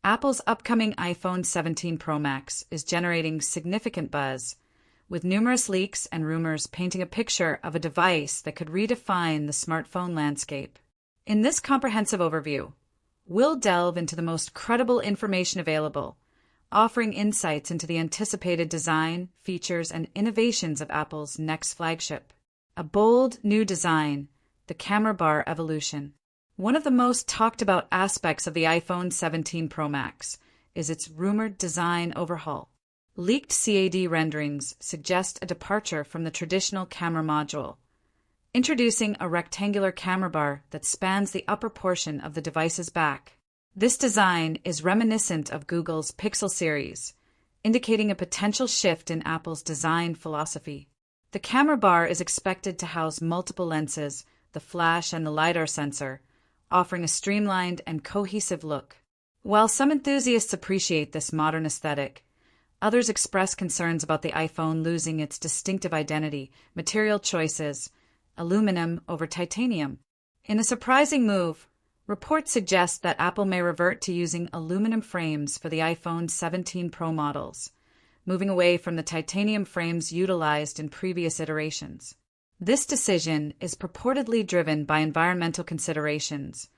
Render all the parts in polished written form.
Apple's upcoming iPhone 17 Pro Max is generating significant buzz, with numerous leaks and rumors painting a picture of a device that could redefine the smartphone landscape. In this comprehensive overview, we'll delve into the most credible information available, offering insights into the anticipated design, features, and innovations of Apple's next flagship. A bold, new design, the camera bar evolution. One of the most talked about aspects of the iPhone 17 Pro Max is its rumored design overhaul. Leaked CAD renderings suggest a departure from the traditional camera module, introducing a rectangular camera bar that spans the upper portion of the device's back. This design is reminiscent of Google's Pixel series, indicating a potential shift in Apple's design philosophy. The camera bar is expected to house multiple lenses, the flash and the LiDAR sensor, offering a streamlined and cohesive look. While some enthusiasts appreciate this modern aesthetic, others express concerns about the iPhone losing its distinctive identity, material choices, aluminum over titanium. In a surprising move, reports suggest that Apple may revert to using aluminum frames for the iPhone 17 Pro models, moving away from the titanium frames utilized in previous iterations. This decision is purportedly driven by environmental considerations,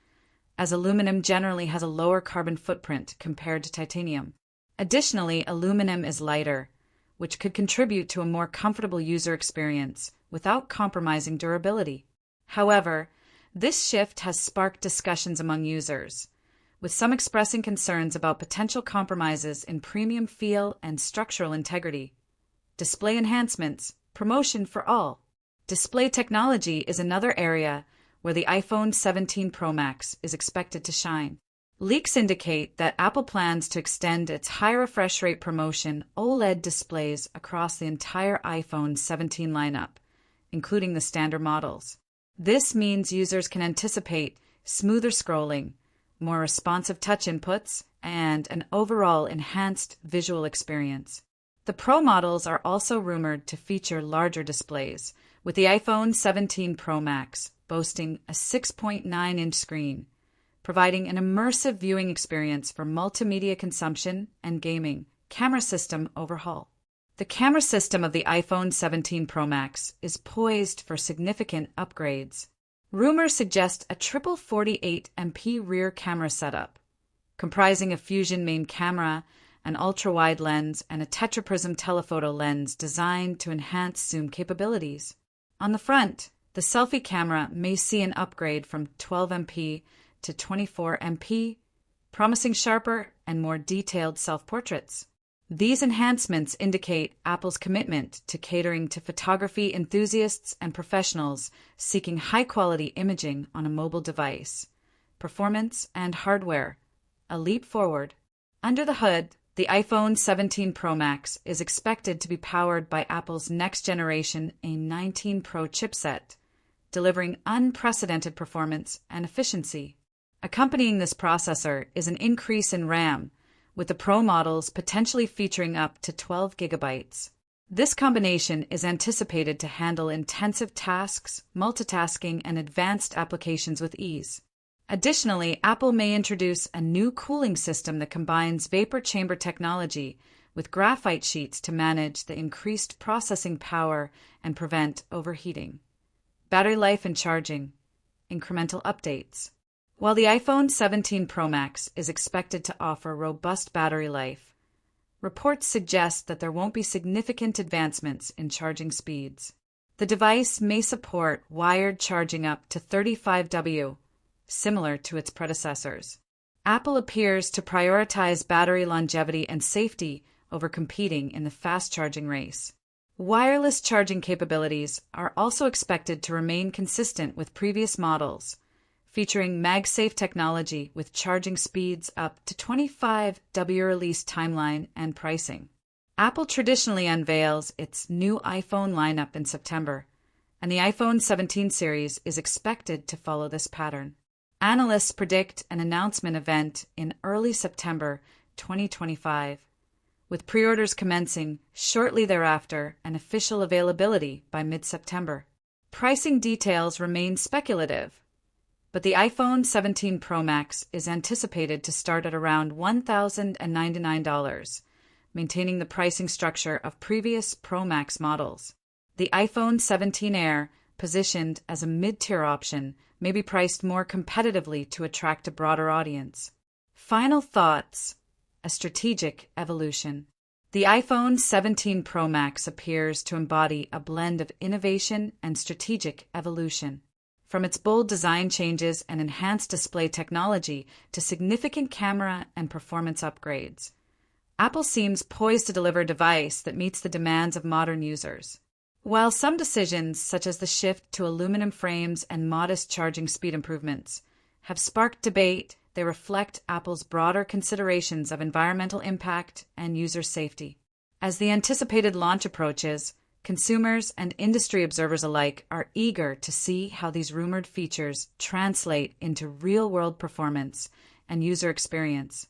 as aluminum generally has a lower carbon footprint compared to titanium. Additionally, aluminum is lighter, which could contribute to a more comfortable user experience without compromising durability. However, this shift has sparked discussions among users, with some expressing concerns about potential compromises in premium feel and structural integrity. Display enhancements, promotion for all. Display technology is another area where the iPhone 17 Pro Max is expected to shine. Leaks indicate that Apple plans to extend its high refresh rate promotion OLED displays across the entire iPhone 17 lineup, including the standard models. This means users can anticipate smoother scrolling, more responsive touch inputs, and an overall enhanced visual experience. The Pro models are also rumored to feature larger displays, with the iPhone 17 Pro Max boasting a 6.9-inch screen, providing an immersive viewing experience for multimedia consumption and gaming. Camera system overhaul. The camera system of the iPhone 17 Pro Max is poised for significant upgrades. Rumors suggest a triple 48MP rear camera setup, comprising a fusion main camera, an ultra-wide lens, and a tetraprism telephoto lens designed to enhance zoom capabilities. On the front, the selfie camera may see an upgrade from 12MP to 24MP, promising sharper and more detailed self-portraits. These enhancements indicate Apple's commitment to catering to photography enthusiasts and professionals seeking high-quality imaging on a mobile device. Performance and hardware, a leap forward. Under the hood, the iPhone 17 Pro Max is expected to be powered by Apple's next-generation A19 Pro chipset, delivering unprecedented performance and efficiency. Accompanying this processor is an increase in RAM, with the Pro models potentially featuring up to 12 gigabytes. This combination is anticipated to handle intensive tasks, multitasking, and advanced applications with ease. Additionally, Apple may introduce a new cooling system that combines vapor chamber technology with graphite sheets to manage the increased processing power and prevent overheating. Battery life and charging. Incremental updates. While the iPhone 17 Pro Max is expected to offer robust battery life, reports suggest that there won't be significant advancements in charging speeds. The device may support wired charging up to 35W, similar to its predecessors. Apple appears to prioritize battery longevity and safety over competing in the fast-charging race. Wireless charging capabilities are also expected to remain consistent with previous models, featuring MagSafe technology with charging speeds up to 25W release timeline and pricing. Apple traditionally unveils its new iPhone lineup in September, and the iPhone 17 series is expected to follow this pattern. Analysts predict an announcement event in early September 2025, with pre-orders commencing shortly thereafter and official availability by mid-September. Pricing details remain speculative, But the iPhone 17 Pro Max is anticipated to start at around $1,099, maintaining the pricing structure of previous Pro Max models. The iPhone 17 Air, positioned as a mid-tier option, may be priced more competitively to attract a broader audience. Final thoughts: a strategic evolution. The iPhone 17 Pro Max appears to embody a blend of innovation and strategic evolution. From its bold design changes and enhanced display technology to significant camera and performance upgrades, Apple seems poised to deliver a device that meets the demands of modern users. While some decisions, such as the shift to aluminum frames and modest charging speed improvements, have sparked debate, they reflect Apple's broader considerations of environmental impact and user safety. As the anticipated launch approaches, consumers and industry observers alike are eager to see how these rumored features translate into real-world performance and user experience.